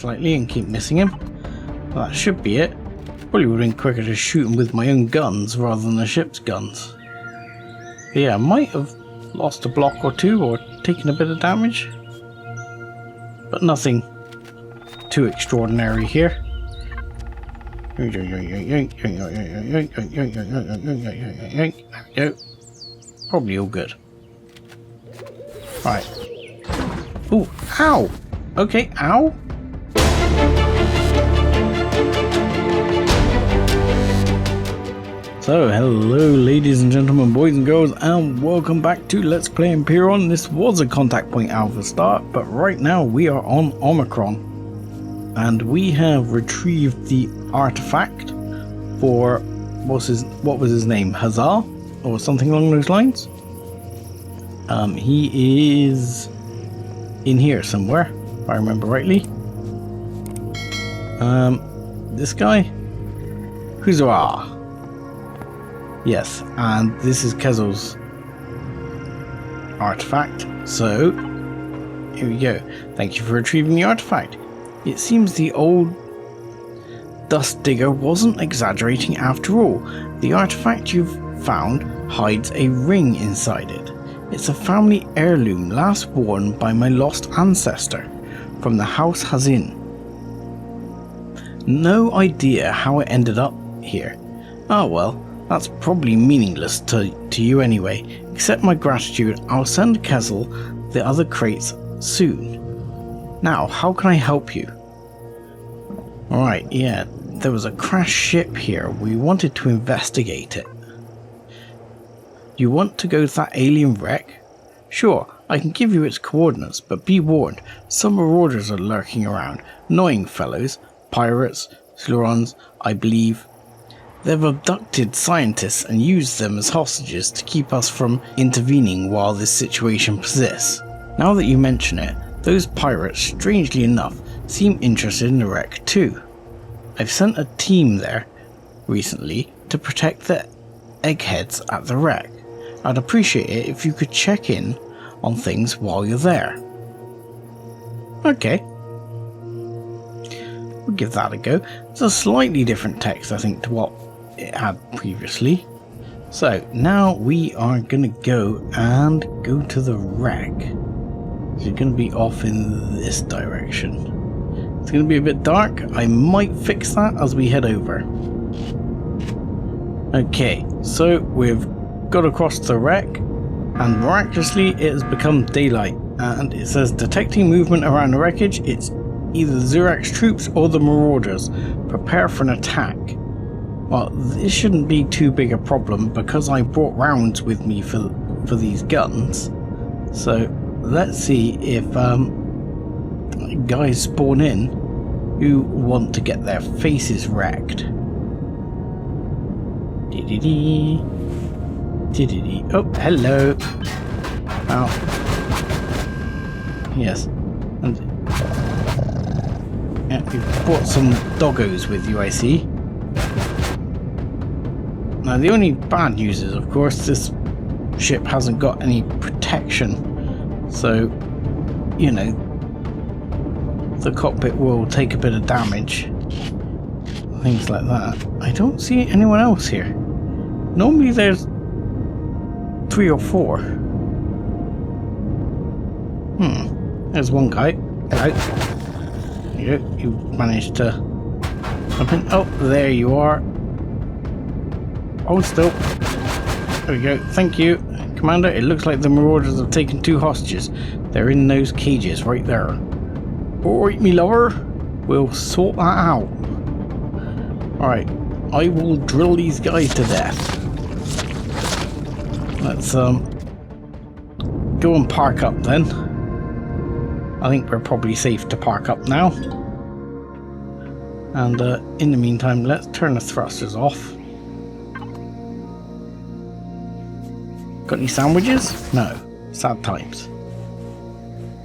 slightly and keep missing him. Well, that should be it. Probably would have been quicker to shoot him with my own guns rather than the ship's guns. But yeah, I might have lost a block or two or taken a bit of damage. But nothing too extraordinary here. Probably all good. Right. Ooh, ow! Okay, ow! So, hello ladies and gentlemen, boys and girls, and welcome back to Let's Play Empyrion. This was a Contact Point Alpha start, but right now we are on Omicron. And we have retrieved the artifact for, what was his name? Hazar? Or something along those lines? He is in here somewhere, if I remember rightly. This guy? Huzzah! Yes, and this is Kezel's artifact, so here we go. Thank you for retrieving the artifact. It seems the old dust digger wasn't exaggerating after all. The artifact you've found hides a ring inside it. It's a family heirloom last worn by my lost ancestor from the House Hazin. No idea how it ended up here. Oh well. That's probably meaningless to you anyway. Accept my gratitude. I'll send Kezel the other crates soon. Now, how can I help you? Alright, yeah, there was a crashed ship here. We wanted to investigate it. You want to go to that alien wreck? Sure, I can give you its coordinates, but be warned, some marauders are lurking around. Annoying fellows. Pirates, Slurons, I believe. They've abducted scientists and used them as hostages to keep us from intervening while this situation persists. Now that you mention it, those pirates, strangely enough, seem interested in the wreck too. I've sent a team there recently to protect the eggheads at the wreck. I'd appreciate it if you could check in on things while you're there. Okay. We'll give that a go. It's a slightly different text, I think, to what it had previously. So now we are gonna go to the wreck. So you're gonna be off in this direction. It's gonna be a bit dark. I might fix that as we head over. Okay, so we've got across the wreck and miraculously it has become daylight and it says detecting movement around the wreckage. It's either the Zurax troops or the Marauders. Prepare for an attack. Well, this shouldn't be too big a problem because I brought rounds with me for these guns. So let's see if guys spawn in who want to get their faces wrecked. Dee-dee-dee. Dee-dee-dee. Oh, hello. Ow. Yes. And yeah, you've brought some doggos with you, I see. Now the only bad news is, of course, this ship hasn't got any protection, so, you know, the cockpit will take a bit of damage, things like that. I don't see anyone else here. Normally there's 3 or 4. There's one guy. Hello. You managed to jump in. Oh, there you are. Hold still. There we go. Thank you, Commander. It looks like the Marauders have taken 2 hostages. They're in those cages right there. Alright, me lover. We'll sort that out. Alright. I will drill these guys to death. Let's go and park up then. I think we're probably safe to park up now. And in the meantime, let's turn the thrusters off. Got any sandwiches? No. Sad times.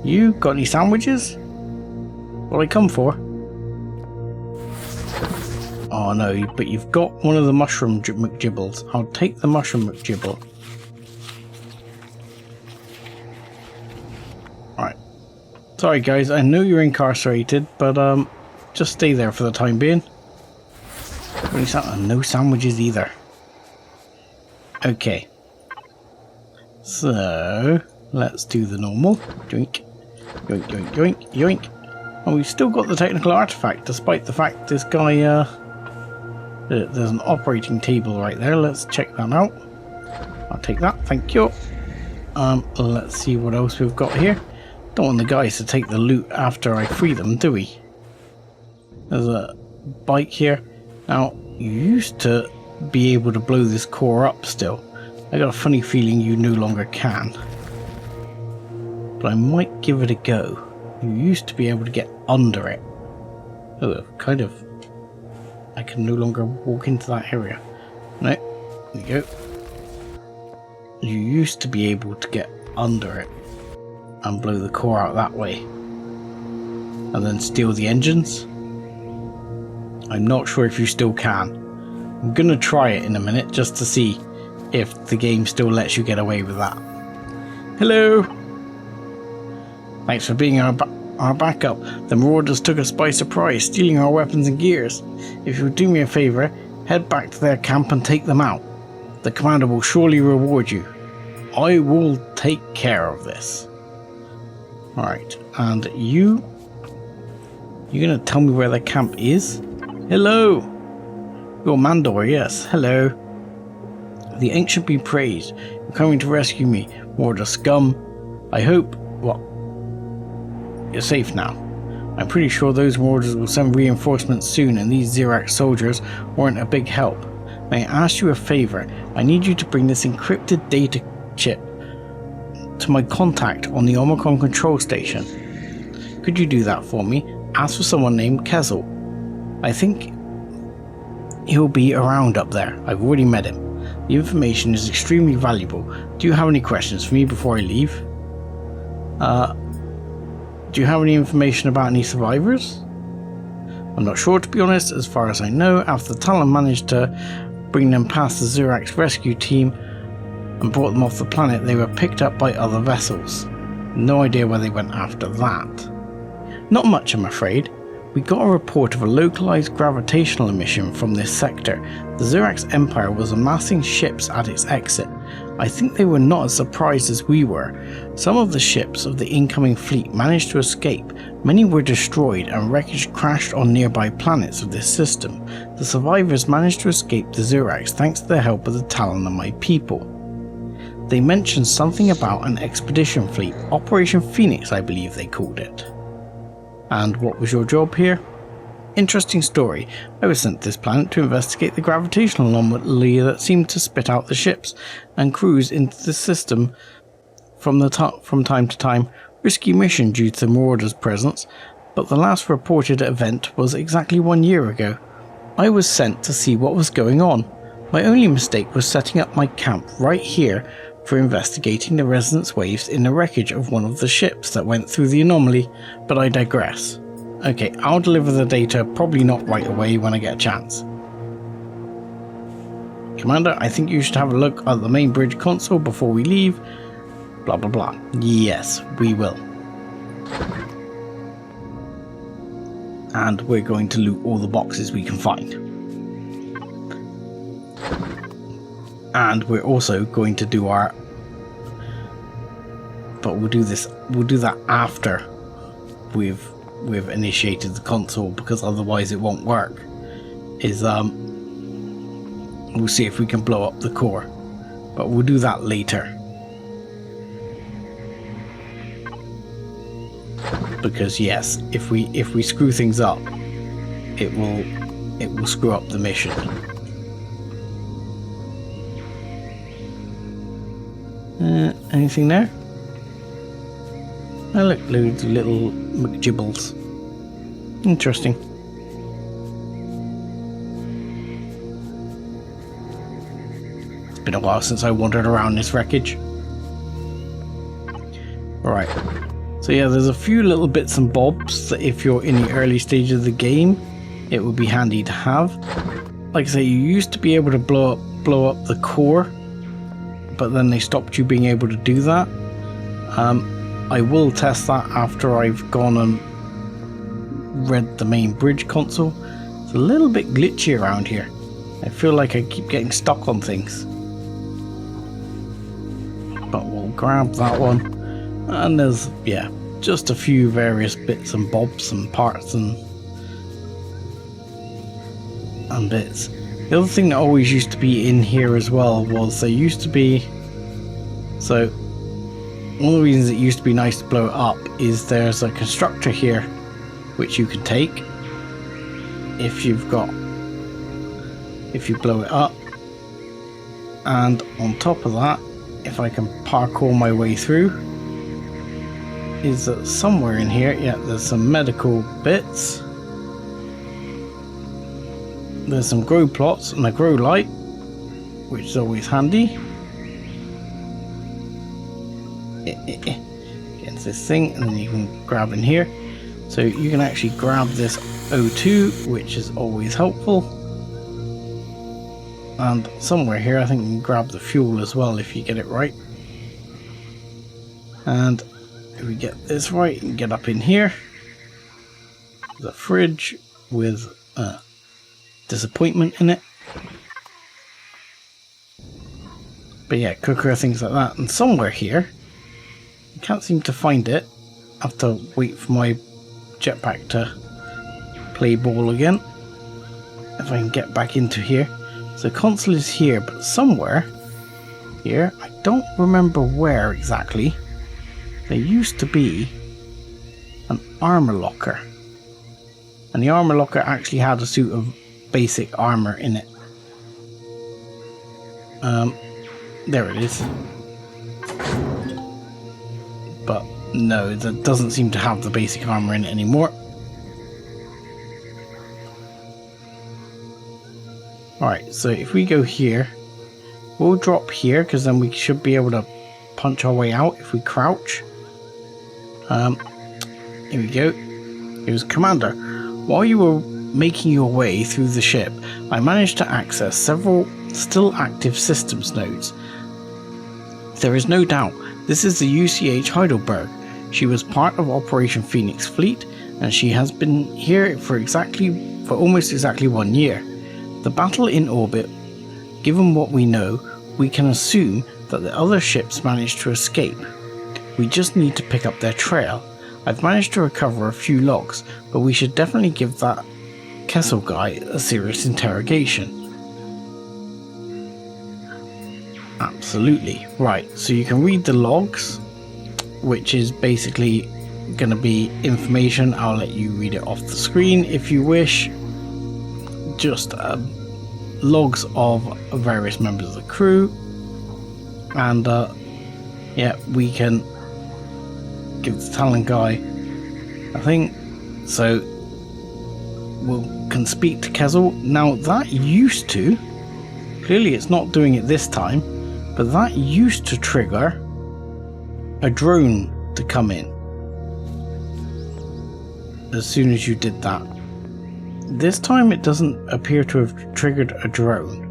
You got any sandwiches? What I come for? Oh no, but you've got one of the mushroom McGibbles. I'll take the mushroom McGibble. Right. Sorry guys, I know you're incarcerated, but just stay there for the time being. No sandwiches either. Okay. So, let's do the normal. Yoink, yoink, yoink, yoink, yoink. And we've still got the technical artifact, despite the fact this guy, there's an operating table right there. Let's check that out. I'll take that, thank you. Let's see what else we've got here. Don't want the guys to take the loot after I free them, do we? There's a bike here. Now, you used to be able to blow this core up still. I got a funny feeling you no longer can. But I might give it a go. You used to be able to get under it. Oh, kind of. I can no longer walk into that area. No, there you go. You used to be able to get under it and blow the core out that way. And then steal the engines. I'm not sure if you still can. I'm gonna try it in a minute just to see if the game still lets you get away with that. Hello! Thanks for being our backup. The Marauders took us by surprise, stealing our weapons and gears. If you would do me a favour, head back to their camp and take them out. The commander will surely reward you. I will take care of this. Alright, and you're gonna tell me where the camp is? Hello! You're Mandor, yes, hello. The ancient be praised. You're coming to rescue me, Marauder scum. I hope, what? You're safe now. I'm pretty sure those Marauders will send reinforcements soon, and these Xerax soldiers weren't a big help. May I ask you a favour? I need you to bring this encrypted data chip to my contact on the Omicron control station. Could you do that for me? Ask for someone named Kezel. I think he'll be around up there. I've already met him. The information is extremely valuable. Do you have any questions for me before I leave? Do you have any information about any survivors? I'm not sure, to be honest. As far as I know, after the Talon managed to bring them past the Xerax rescue team and brought them off the planet, they were picked up by other vessels. No idea where they went after that. Not much, I'm afraid. We got a report of a localized gravitational emission from this sector. The Xerax Empire was amassing ships at its exit. I think they were not as surprised as we were. Some of the ships of the incoming fleet managed to escape. Many were destroyed and wreckage crashed on nearby planets of this system. The survivors managed to escape the Xerax thanks to the help of the Talon and my people. They mentioned something about an expedition fleet, Operation Phoenix I believe they called it. And what was your job here? Interesting story. I was sent to this planet to investigate the gravitational anomaly that seemed to spit out the ships and crews into the system from time to time. Risky mission due to the Marauder's presence, but the last reported event was exactly 1 year ago. I was sent to see what was going on. My only mistake was setting up my camp right here for investigating the resonance waves in the wreckage of one of the ships that went through the anomaly, but I digress. Okay, I'll deliver the data, probably not right away when I get a chance. Commander, I think you should have a look at the main bridge console before we leave. Blah blah blah. Yes, we will. And we're going to loot all the boxes we can find. And we're also going to do our... But we'll do that after we've initiated the console, because otherwise it won't work. We'll see if we can blow up the core. But we'll do that later. Because yes, if we screw things up, it will screw up the mission. Anything there? Oh look, loads of little McGibbles. Interesting. It's been a while since I wandered around this wreckage. Alright. So yeah, there's a few little bits and bobs that if you're in the early stage of the game, it would be handy to have. Like I say, you used to be able to blow up the core, but then they stopped you being able to do that. I will test that after I've gone and read the main bridge console. It's a little bit glitchy around here. I feel like I keep getting stuck on things. But we'll grab that one. And there's, yeah, just a few various bits and bobs and parts and bits. The other thing that always used to be in here as well was there used to be, so one of the reasons it used to be nice to blow it up is there's a constructor here which you can take if you blow it up, and on top of that, if I can parkour my way through, is that somewhere in here, yeah, there's some medical bits. There's some grow plots and a grow light, which is always handy. Against this thing, and then you can grab in here. So you can actually grab this O2, which is always helpful. And somewhere here, I think you can grab the fuel as well if you get it right. And if we get this right, you can get up in here. The fridge with disappointment in it, but yeah, cooker, things like that. And somewhere here, I can't seem to find it. I have to wait for my jetpack to play ball again. If I can get back into here. So console is here, but somewhere here, I don't remember where exactly, there used to be an armor locker, and the armor locker actually had a suit of basic armor in it. There it is. But no, that doesn't seem to have the basic armor in it anymore. Alright, so if we go here, we'll drop here, because then we should be able to punch our way out if we crouch. Here we go. It was Commander. While you were making your way through the ship, I managed to access several still active systems nodes. There is no doubt this is the UCH Heidelberg. She was part of Operation Phoenix Fleet, and she has been here for almost exactly 1 year. The battle in orbit, given what we know, we can assume that the other ships managed to escape. We just need to pick up their trail. I've managed to recover a few logs, but we should definitely give that Kessel guy a serious interrogation. Absolutely. Right, so you can read the logs, which is basically going to be information. I'll let you read it off the screen if you wish. Just logs of various members of the crew, and yeah, we can give the talent guy a thing, so can speak to Kessel. Now that used to, clearly it's not doing it this time, but that used to trigger a drone to come in as soon as you did that. This time it doesn't appear to have triggered a drone,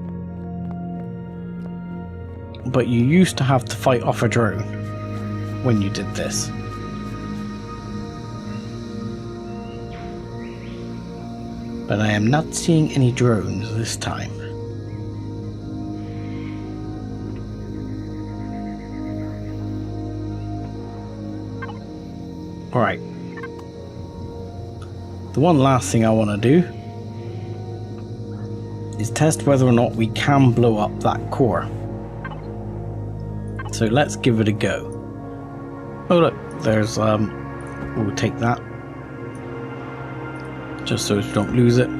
but you used to have to fight off a drone when you did this. But I am not seeing any drones this time. Alright. The one last thing I want to do is test whether or not we can blow up that core. So let's give it a go. Oh look, there's we'll take that, just so we don't lose it.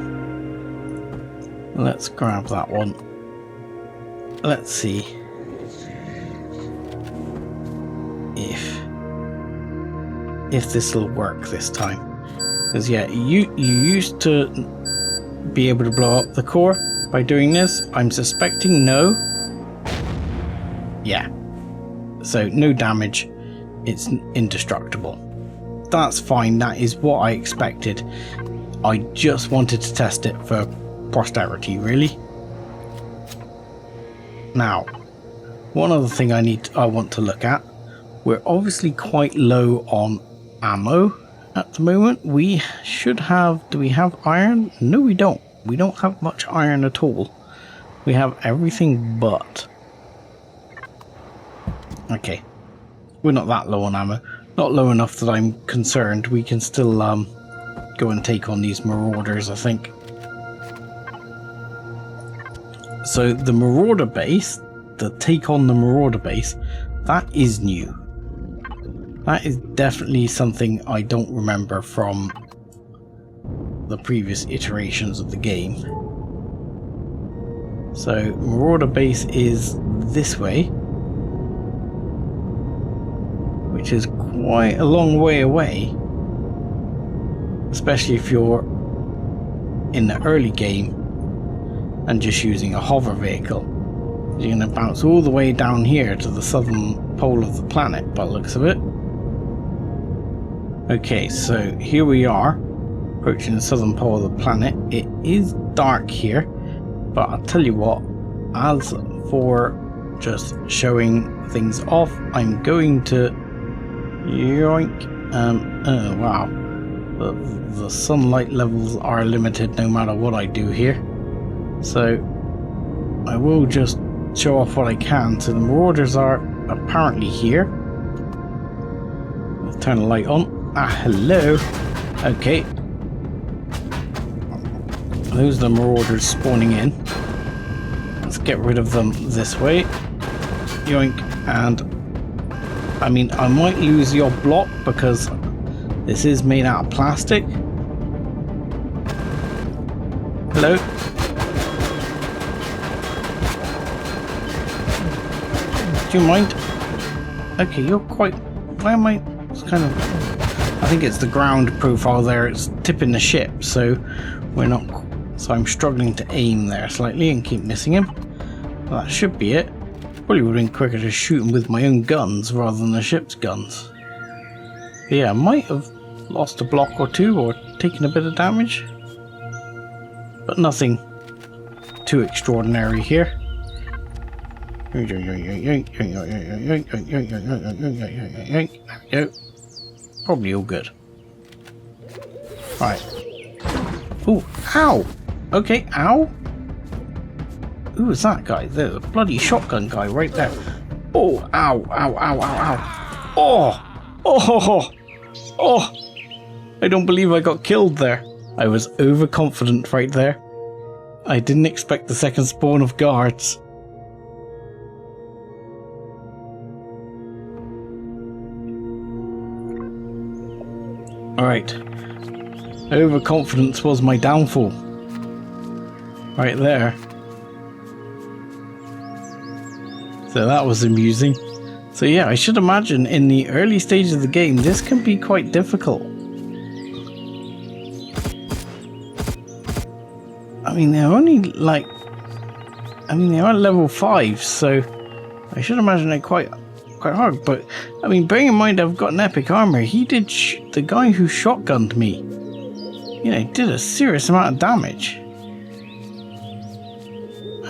Let's grab that one. Let's see if this will work this time. Because yeah, you used to be able to blow up the core by doing this. I'm suspecting no. Yeah. So no damage. It's indestructible. That's fine. That is what I expected. I just wanted to test it for posterity, really. Now, one other thing I want to look at. We're obviously quite low on ammo at the moment. We should have... Do we have iron? No, we don't. We don't have much iron at all. We have everything but... Okay. We're not that low on ammo. Not low enough that I'm concerned. We can still go and take on these Marauders, I think. So the Marauder base, the take on the Marauder base, that is new. That is definitely something I don't remember from the previous iterations of the game. So Marauder base is this way, which is quite a long way away, especially if you're in the early game and just using a hover vehicle. You're going to bounce all the way down here to the southern pole of the planet by the looks of it. Okay, so here we are, approaching the southern pole of the planet. It is dark here, but I'll tell you what, as for just showing things off, I'm going to yoink. Oh wow, the sunlight levels are limited no matter what I do here, so I will just show off what I can. So the Marauders are apparently here. Let's turn the light on. Ah, hello. Okay. Those are the Marauders spawning in. Let's get rid of them this way. Yoink. And I mean, I might lose your block because this is made out of plastic. Hello. Do you mind? Okay, you're quite... Why am I... It's kind of... I think it's the ground profile there. It's tipping the ship, so we're not... So I'm struggling to aim there slightly and keep missing him. Well, that should be it. Probably would have been quicker to shoot him with my own guns rather than the ship's guns. But yeah, I might have lost a block or two or taken a bit of damage. But nothing too extraordinary here. There we go. Probably all good. Right. Ooh, ow! Okay, ow! Who is that guy? There's a bloody shotgun guy right there. Oh, ow, ow, ow, ow, ow. Oh! Oh! Oh! I don't believe I got killed there. I was overconfident right there. I didn't expect the second spawn of guards. Alright. Overconfidence was my downfall. Right there. So that was amusing. So yeah, I should imagine in the early stages of the game, this can be quite difficult. I mean, they're only like... I mean, they are level 5, so I should imagine they're quite hard. But, I mean, bearing in mind I've got an epic armor, he did... the guy who shotgunned me, you know, did a serious amount of damage.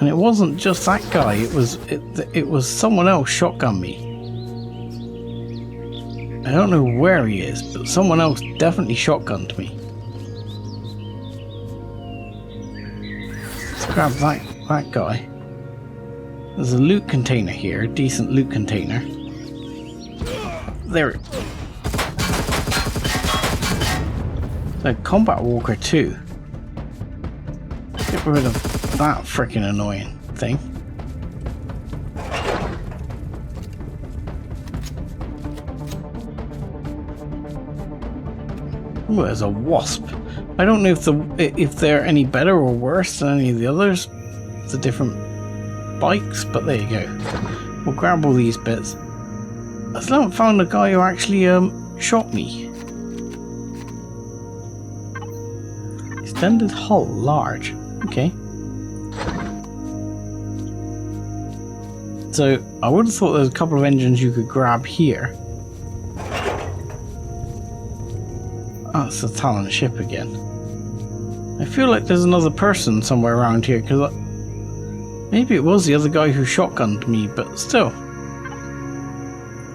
And it wasn't just that guy, it was someone else shotgunned me. I don't know where he is, but someone else definitely shotgunned me. Let's grab that guy. There's a loot container here, a decent loot container. There. The combat walker too. Get rid of that freaking annoying thing. Oh, there's a wasp. I don't know if they're any better or worse than any of the others. It's a different bikes, but there you go. We'll grab all these bits. I still haven't found the guy who actually shot me. Extended hull, large. Okay. So I would have thought there's a couple of engines you could grab here. That's the Talon ship again. I feel like there's another person somewhere around here, because maybe it was the other guy who shotgunned me, but still.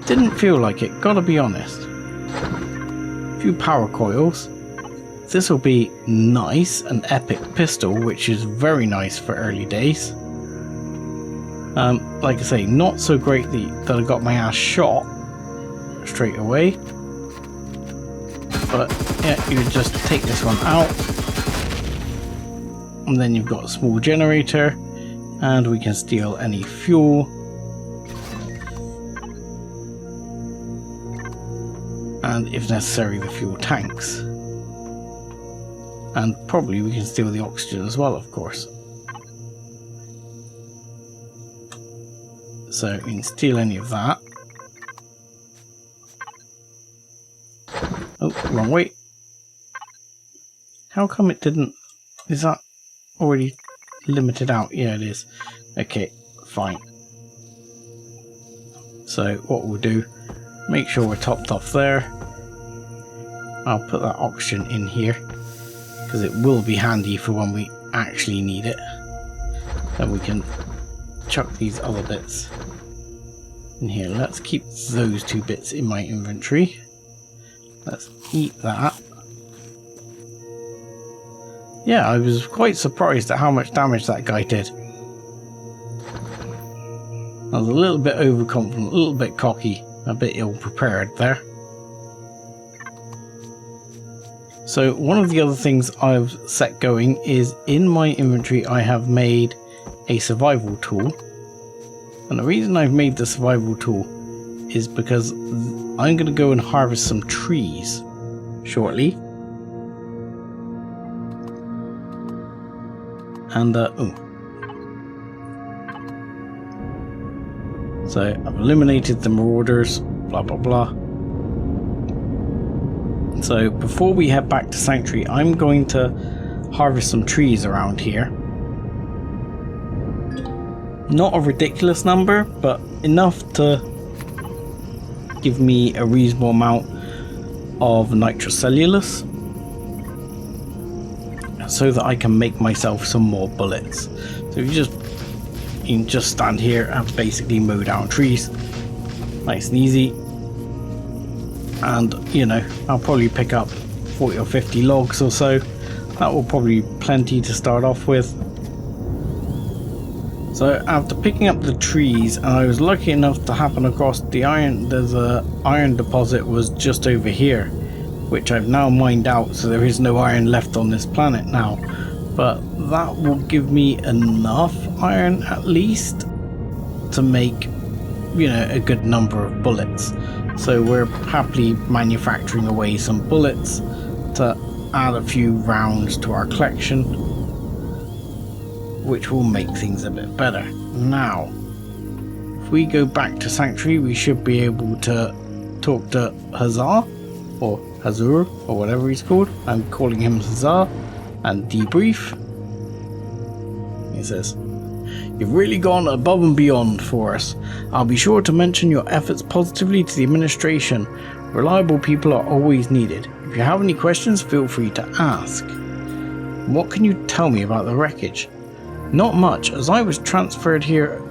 Didn't feel like it, gotta be honest. A few power coils. This will be nice, an epic pistol, which is very nice for early days. Like I say, not so great that I got my ass shot straight away. But yeah, you just take this one out. And then you've got a small generator. And we can steal any fuel. And if necessary, the fuel tanks. And probably we can steal the oxygen as well, of course. So we can steal any of that. Oh, wrong way. How come it didn't... Is that already limited out? Yeah, it is. Okay, fine. So what we'll do, make sure we're topped off there. I'll put that oxygen in here, because it will be handy for when we actually need it. Then we can chuck these other bits in here. Let's keep those two bits in my inventory. Let's eat that. Yeah, I was quite surprised at how much damage that guy did. I was a little bit overconfident, a little bit cocky, a bit ill-prepared there. So one of the other things I've set going is in my inventory I have made a survival tool. And the reason I've made the survival tool is because I'm going to go and harvest some trees shortly. And so I've eliminated the Marauders, blah blah blah. So before we head back to Sanctuary, I'm going to harvest some trees around here. Not a ridiculous number, but enough to give me a reasonable amount of nitrocellulose, so that I can make myself some more bullets. So you can just stand here and basically mow down trees, nice and easy. And you know, I'll probably pick up 40 or 50 logs or so. That will probably be plenty to start off with. So after picking up the trees, and I was lucky enough to happen across the iron, there's a iron deposit was just over here, which I've now mined out, so there is no iron left on this planet now. But that will give me enough iron at least to make, you know, a good number of bullets. So we're happily manufacturing away some bullets to add a few rounds to our collection, which will make things a bit better. Now, if we go back to Sanctuary, we should be able to talk to Hazar, or Hazur, or whatever he's called. I'm calling him Hazar, and debrief. He says, "You've really gone above and beyond for us. I'll be sure to mention your efforts positively to the administration. Reliable people are always needed. If you have any questions, feel free to ask. What can you tell me about the wreckage?" "Not much, as I was transferred here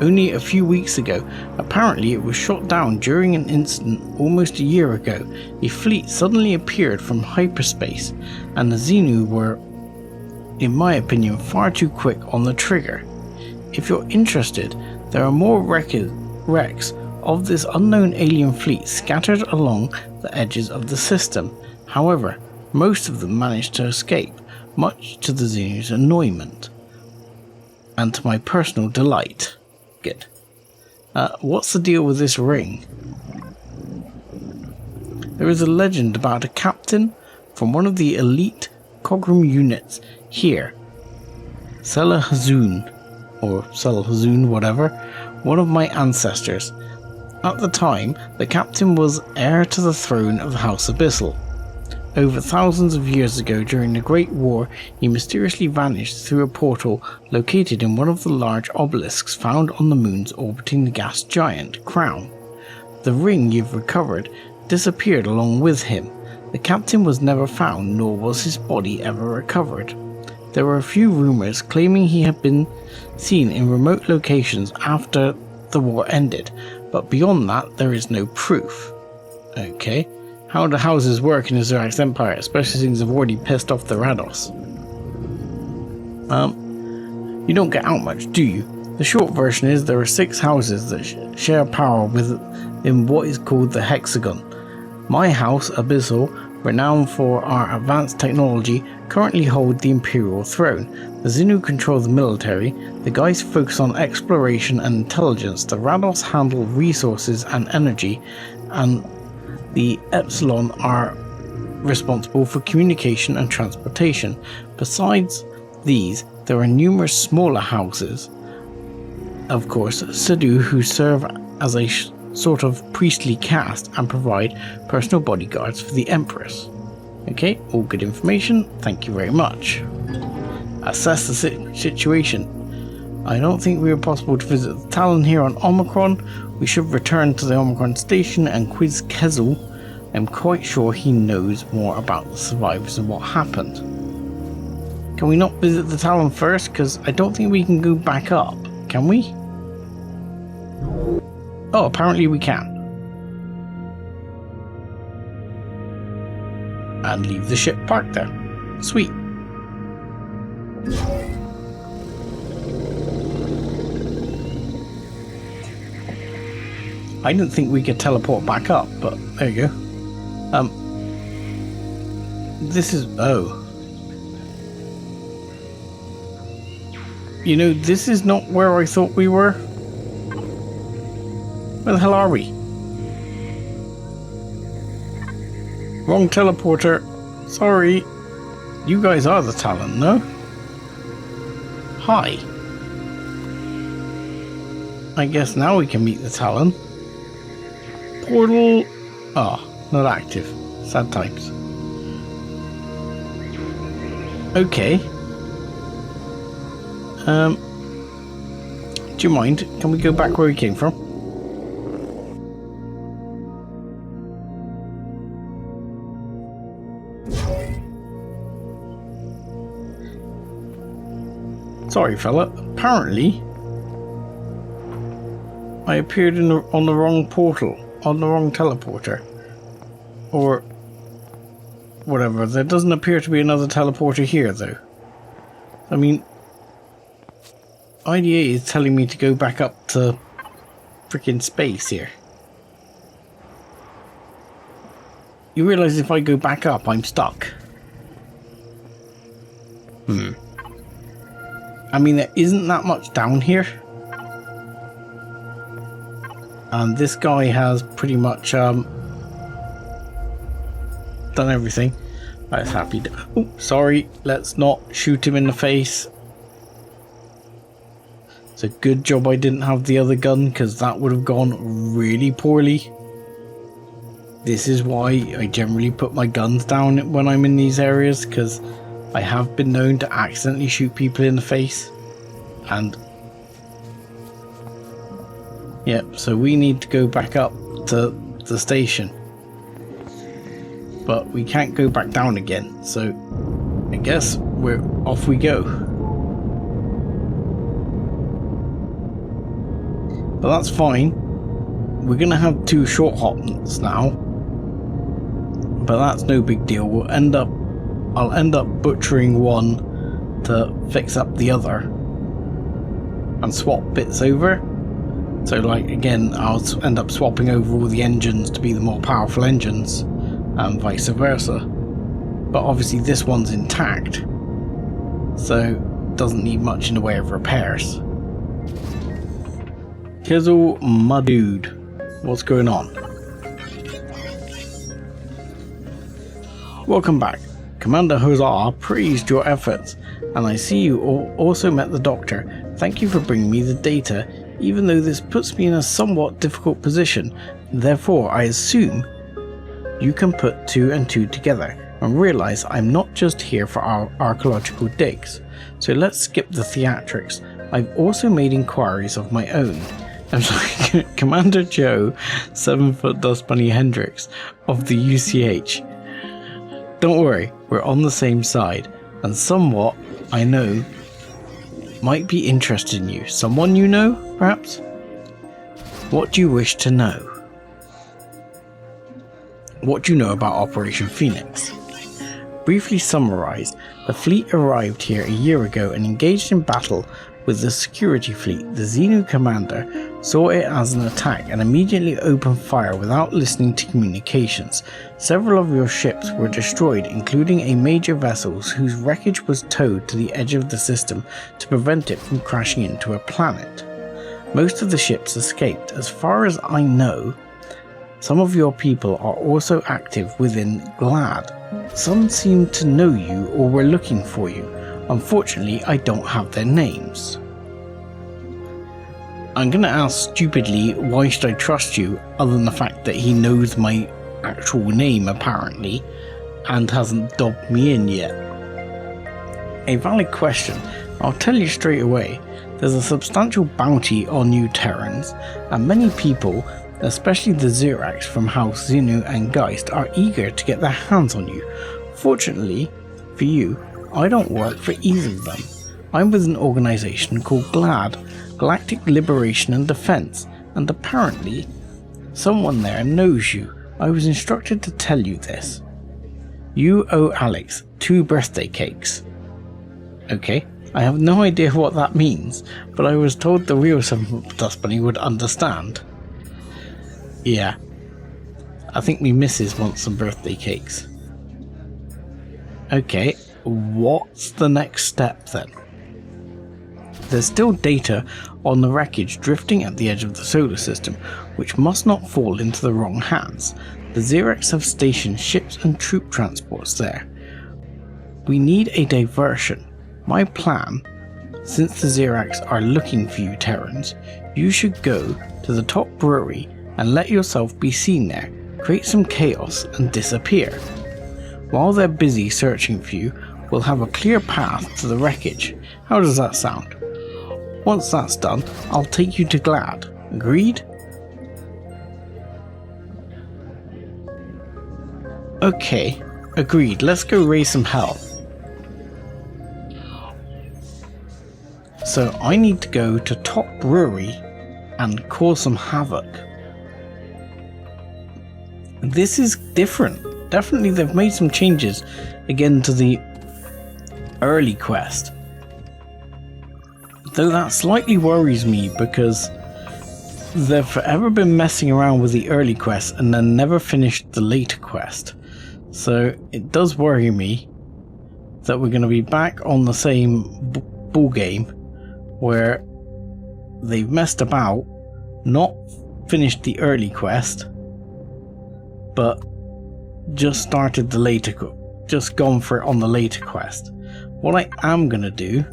only a few weeks ago. Apparently it was shot down during an incident almost a year ago. A fleet suddenly appeared from hyperspace, and the Xenu were, in my opinion, far too quick on the trigger. If you're interested, there are more wrecks of this unknown alien fleet scattered along the edges of the system. However, most of them managed to escape, much to the Xenu's annoyment, and to my personal delight." Good. What's the deal with this ring? "There is a legend about a captain from one of the elite Cogram units here, Selahazun, or Selahazun, whatever, one of my ancestors. At the time, the captain was heir to the throne of the House Abyssal. Over thousands of years ago, during the Great War, he mysteriously vanished through a portal located in one of the large obelisks found on the moons orbiting the gas giant Crown. The ring you've recovered disappeared along with him. The captain was never found, nor was his body ever recovered. There were a few rumors claiming he had been seen in remote locations after the war ended, but beyond that there is no proof. Okay, how do houses work in the Zirax Empire, especially since I've already pissed off the Rados? You don't get out much, do you? The short version is there are 6 houses that share power within what is called the Hexagon. My house, Abyssal, renowned for our advanced technology, currently hold the Imperial throne. The Xenu control the military, the Geist focus on exploration and intelligence, the Rados handle resources and energy, and the Epsilon are responsible for communication and transportation. Besides these, there are numerous smaller houses. Of course, Sidhu, who serve as a sort of priestly caste and provide personal bodyguards for the Empress. Okay, all good information, thank you very much. Assess the situation. I don't think we are possible to visit the Talon here on Omicron. We should return to the Omicron station and quiz Kezel. I'm quite sure he knows more about the survivors and what happened. Can we not visit the Talon first? Because I don't think we can go back up. Can we? Oh, apparently we can. And leave the ship parked there. Sweet. I didn't think we could teleport back up, but there you go. This is... oh. You know, this is not where I thought we were. Where the hell are we? Wrong teleporter. Sorry. You guys are the Talon, no? Hi. I guess now we can meet the Talon. Portal. Ah, not active. Sad times. Okay. Do you mind? Can we go back where we came from? Sorry, fella. Apparently, I appeared on the wrong portal, on the wrong teleporter, or whatever. There doesn't appear to be another teleporter here, though. I mean, IDA is telling me to go back up to freaking space here. You realize if I go back up, I'm stuck. I mean, there isn't that much down here. And this guy has pretty much done everything. I was happy to... oh, sorry. Let's not shoot him in the face. It's a good job I didn't have the other gun, because that would have gone really poorly. This is why I generally put my guns down when I'm in these areas, because I have been known to accidentally shoot people in the face. And yep, so we need to go back up to the station. But we can't go back down again, so I guess we're off we go. But that's fine. We're gonna have 2 short hops now. But that's no big deal. I'll end up butchering one to fix up the other and swap bits over. So like again, I'll end up swapping over all the engines to be the more powerful engines and vice versa. But obviously this one's intact, so doesn't need much in the way of repairs. Kizzle, my dude, what's going on? Welcome back. Commander Hussar praised your efforts, and I see you also met the Doctor. Thank you for bringing me the data, even though this puts me in a somewhat difficult position. Therefore, I assume you can put 2 and 2 together and realize I'm not just here for our archaeological digs. So let's skip the theatrics. I've also made inquiries of my own. I'm like Commander Joe, 7-foot Dust Bunny Hendricks of the UCH. Don't worry, we're on the same side, and somewhat I know might be interested in you. Someone you know, perhaps? What do you wish to know? What do you know about Operation Phoenix? Briefly summarised, the fleet arrived here a year ago and engaged in battle with the security fleet. The Xenu commander saw it as an attack and immediately opened fire without listening to communications. Several of your ships were destroyed, including a major vessel whose wreckage was towed to the edge of the system to prevent it from crashing into a planet. Most of the ships escaped. As far as I know, some of your people are also active within GLAD. Some seem to know you or were looking for you. Unfortunately, I don't have their names. I'm gonna ask stupidly, why should I trust you, other than the fact that he knows my actual name apparently, and hasn't dobbed me in yet? A valid question. I'll tell you straight away. There's a substantial bounty on you Terrans, and many people, especially the Xerax from House Xenu and Geist, are eager to get their hands on you. Fortunately for you, I don't work for either of them. I'm with an organisation called GLAD, Galactic Liberation and Defence, and apparently someone there knows you. I was instructed to tell you this. You owe Alex 2 birthday cakes. Okay, I have no idea what that means, but I was told the real Dust Bunny would understand. Yeah, I think me missus wants some birthday cakes. Okay, what's the next step then? There's still data on the wreckage drifting at the edge of the solar system, which must not fall into the wrong hands. The Xerax have stationed ships and troop transports there. We need a diversion. My plan, since the Xerax are looking for you Terrans, you should go to the top brewery and let yourself be seen there, create some chaos and disappear. While they're busy searching for you, we'll have a clear path to the wreckage. How does that sound? Once that's done, I'll take you to GLAD. Agreed? Okay, agreed. Let's go raise some hell. So I need to go to top brewery and cause some havoc. This is different. Definitely they've made some changes again to the early quest. Though that slightly worries me because they've forever been messing around with the early quest and then never finished the later quest. So it does worry me that we're going to be back on the same ball game where they've messed about, not finished the early quest, but just started the later, just gone for it on the later quest. What I am gonna do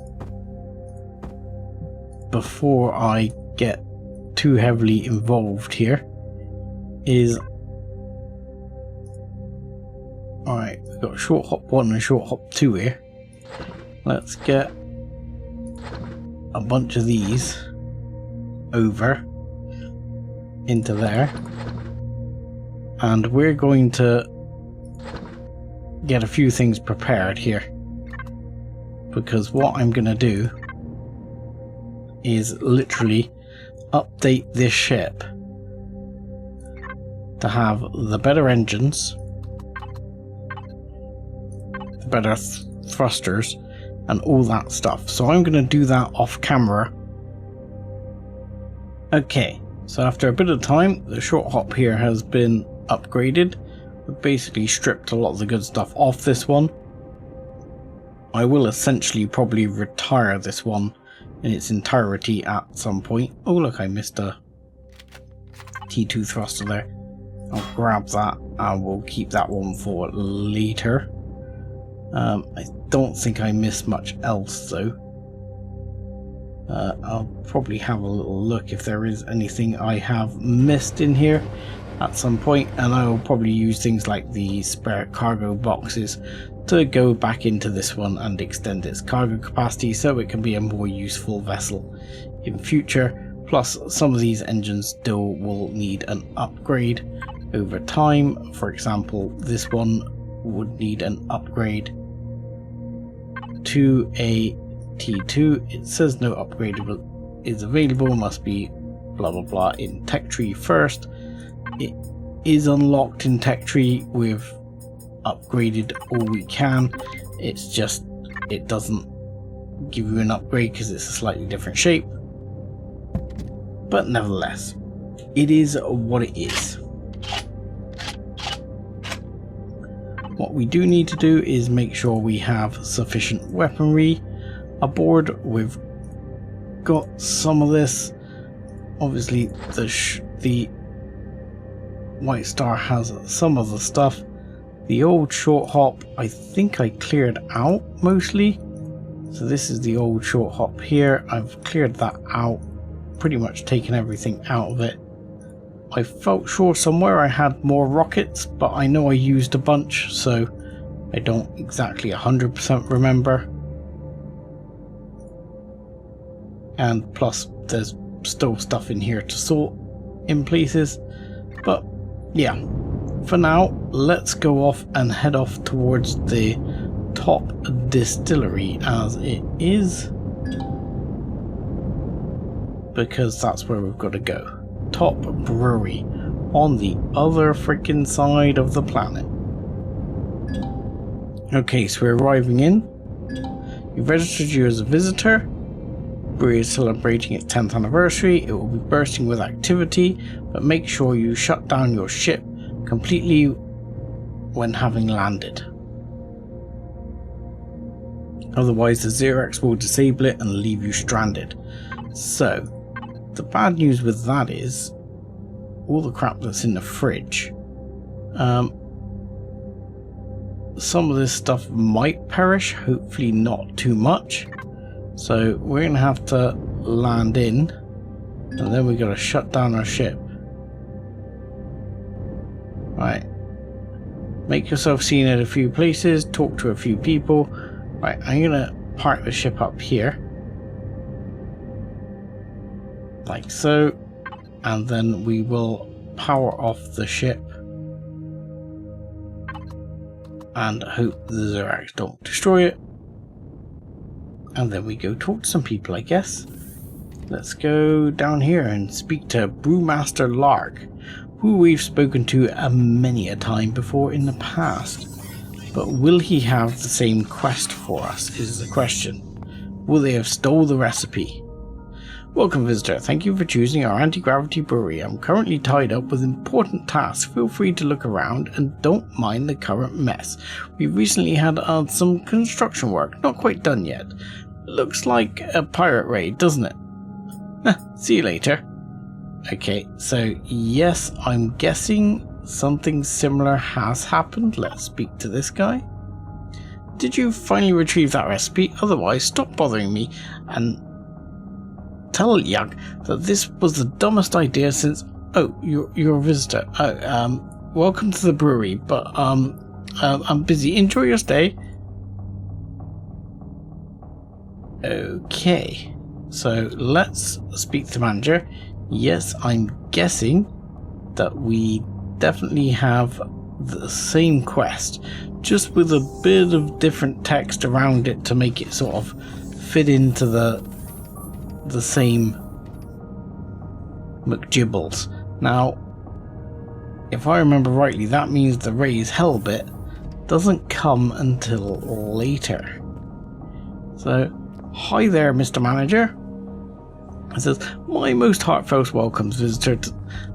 before I get too heavily involved here is, alright, we've got short hop 1 and short hop 2 here. Let's get a bunch of these over into there, and we're going to get a few things prepared here, because what I'm gonna do is literally update this ship to have the better engines, the better thrusters and all that stuff. So I'm gonna do that off camera. Okay, so after a bit of time, the short hop here has been upgraded. We've basically stripped a lot of the good stuff off this one. I will essentially probably retire this one in its entirety at some point. Oh look, I missed a T2 thruster there. I'll grab that and we'll keep that one for later. I don't think I missed much else though. I'll probably have a little look if there is anything I have missed in here at some point, and I will probably use things like the spare cargo boxes to go back into this one and extend its cargo capacity so it can be a more useful vessel in future. Plus some of these engines still will need an upgrade over time. For example, this one would need an upgrade to a T2. It says no upgrade is available, must be blah blah blah in tech tree first. It is unlocked in tech tree. We've upgraded all we can. It's just it doesn't give you an upgrade because it's a slightly different shape, but nevertheless it is what it is. What we do need to do is make sure we have sufficient weaponry aboard. We've got some of this. Obviously the White Star has some of the stuff. The old short hop I think I cleared out mostly. So this is the old short hop here. I've cleared that out, pretty much taken everything out of it. I felt sure somewhere I had more rockets, but I know I used a bunch, so I don't exactly 100% remember. And plus there's still stuff in here to sort in places. But yeah, for now let's go off and head off towards the top distillery, as it is, because that's where we've got to go. Top brewery on the other freaking side of the planet. Okay, so we're arriving in. We've registered you as a visitor. Brewery is celebrating its 10th anniversary. It will be bursting with activity, but make sure you shut down your ship completely when having landed. Otherwise the Xerax will disable it and leave you stranded. So the bad news with that is all the crap that's in the fridge. Some of this stuff might perish, hopefully not too much. So we're going to have to land in, and then we've got to shut down our ship. Right. Make yourself seen at a few places, talk to a few people. Right, I'm going to park the ship up here. Like so. And then we will power off the ship. And hope the Xerax don't destroy it. And then we go talk to some people, I guess. Let's go down here and speak to Brewmaster Lark, who we've spoken to many a time before in the past. But will he have the same quest for us is the question. Will they have stole the recipe? Welcome, visitor. Thank you for choosing our anti-gravity brewery. I'm currently tied up with important tasks. Feel free to look around and don't mind the current mess. We've recently had some construction work, not quite done yet. Looks like a pirate raid, doesn't it? See you later. Okay, so yes, I'm guessing something similar has happened. Let's speak to this guy. Did you finally retrieve that recipe? Otherwise, stop bothering me and tell Yug that this was the dumbest idea since... Oh, you're a visitor. Oh, welcome to the brewery, but I'm busy. Enjoy your stay. Okay, so let's speak to the manager. Yes, I'm guessing that we definitely have the same quest, just with a bit of different text around it to make it sort of fit into the same McGibbles. Now, if I remember rightly, that means the Raise Hell bit doesn't come until later. So, hi there, Mr. Manager. It says, my most heartfelt welcomes, visitor.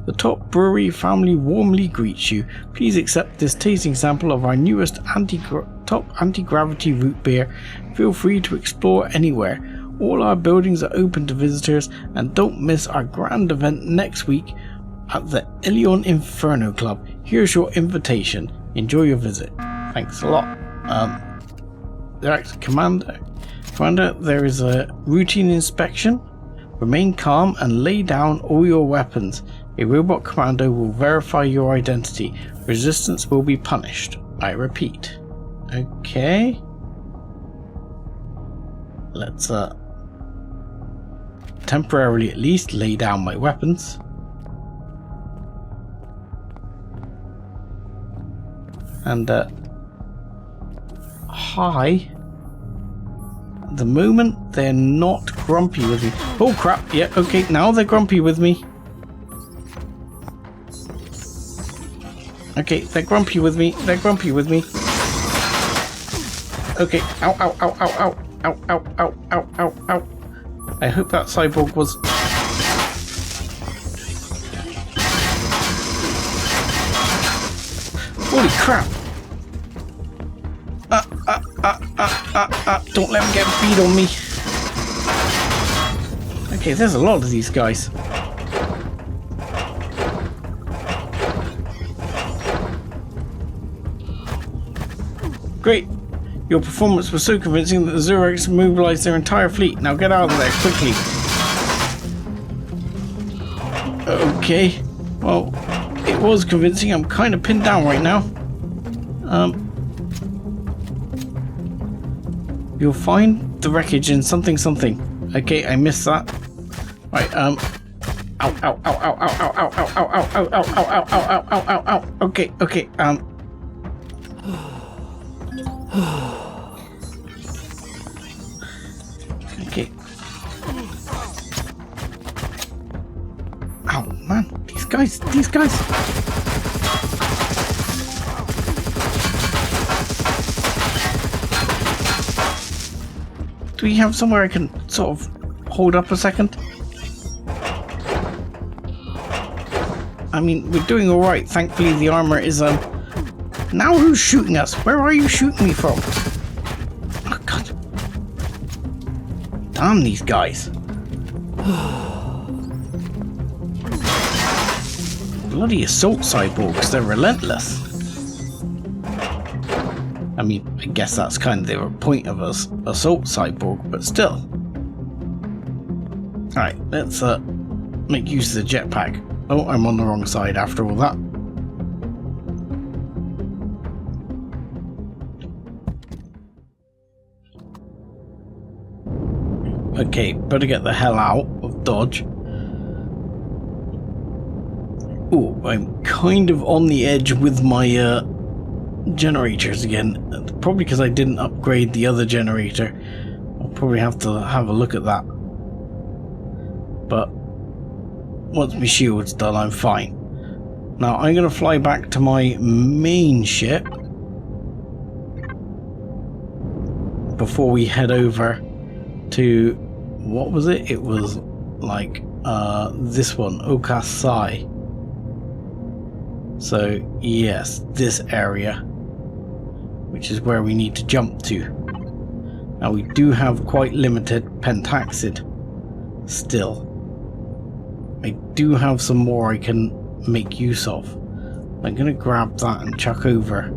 The Top Brewery family warmly greets you. Please accept this tasting sample of our newest top anti-gravity root beer. Feel free to explore anywhere. All our buildings are open to visitors, and don't miss our grand event next week at the Ilion Inferno Club. Here's your invitation. Enjoy your visit. Thanks a lot. Commander, there is a routine inspection. Remain calm and lay down all your weapons. A robot commando will verify your identity. Resistance will be punished. I repeat. Okay. Let's temporarily at least lay down my weapons. And hi. At the moment they're not grumpy with me. Oh crap, yeah, okay, now they're grumpy with me. Okay, they're grumpy with me. They're grumpy with me. Okay, ow, ow, ow, ow, ow, ow, ow, ow, ow, ow, ow. I hope that cyborg was... Holy crap! Don't let him get a bead on me. Okay, there's a lot of these guys. Great! Your performance was so convincing that the Zureks mobilized their entire fleet. Now get out of there, quickly. Okay. Well, it was convincing. I'm kind of pinned down right now. You'll find the wreckage in something something. Okay, I missed that. Right, ow, ow, ow, ow, ow, ow, ow, ow, ow, ow, ow, ow, ow, ow, ow, ow, ow, ow. Okay, okay, okay. Ow, man, these guys. Do we have somewhere I can sort of hold up a second? I mean, we're doing alright. Thankfully, the armor is, Now who's shooting us? Where are you shooting me from? Oh, God. Damn these guys. Bloody assault cyborgs, they're relentless. I mean, I guess that's kind of the point of us assault cyborg, but still. Alright, let's make use of the jetpack. Oh, I'm on the wrong side after all that. Okay, better get the hell out of Dodge. Oh, I'm kind of on the edge with my generators again. Probably because I didn't upgrade the other generator. I'll probably have to have a look at that. But once my shield's done, I'm fine. Now I'm going to fly back to my main ship before we head over to, what was it? It was like this one, Okasai. So yes, this area, which is where we need to jump to. Now we do have quite limited pentaxid still. I do have some more I can make use of. I'm going to grab that and chuck over.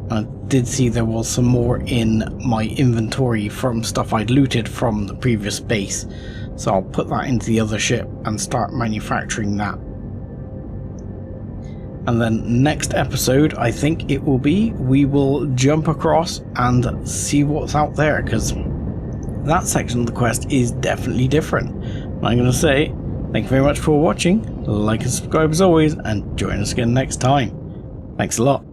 I did see there was some more in my inventory from stuff I'd looted from the previous base, so I'll put that into the other ship and start manufacturing that. And then next episode, I think it will be, we will jump across and see what's out there, because that section of the quest is definitely different. And I'm going to say thank you very much for watching, like and subscribe as always, and join us again next time. Thanks a lot.